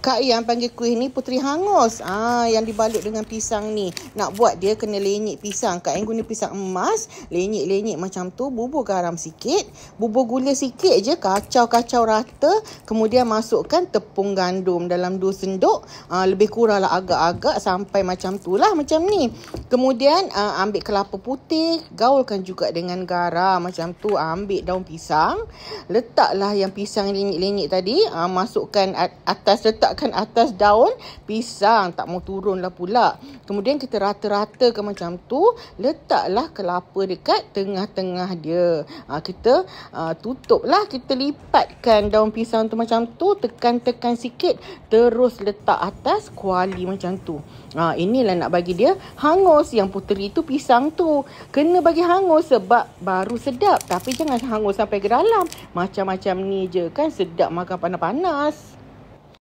Kak yang panggil kuih ni puteri hangus. Yang dibalut dengan pisang ni. Nak buat dia kena lenyek pisang. Kak yang guna pisang emas. Lenyek-lenyek macam tu. Bubur garam sikit. Bubur gula sikit je. Kacau-kacau rata. Kemudian masukkan tepung gandum dalam 2 sendok. Lebih kurang lah agak-agak sampai macam tu lah. Macam ni. Kemudian ambil kelapa putih. Gaulkan juga dengan garam. Macam tu. Ambil daun pisang. Letaklah yang pisang lenyek-lenyek tadi. Masukkan letakkan atas daun pisang. Tak mau turun lah pula. Kemudian kita rata-ratakan macam tu. Letaklah kelapa dekat tengah-tengah dia. Kita tutuplah. Kita lipatkan daun pisang tu macam tu. Tekan-tekan sikit. Terus letak atas kuali macam tu. Inilah nak bagi dia hangus. Yang puteri tu pisang tu. Kena bagi hangus sebab baru sedap. Tapi jangan hangus sampai ke dalam. Macam-macam ni je kan sedap makan panas-panas.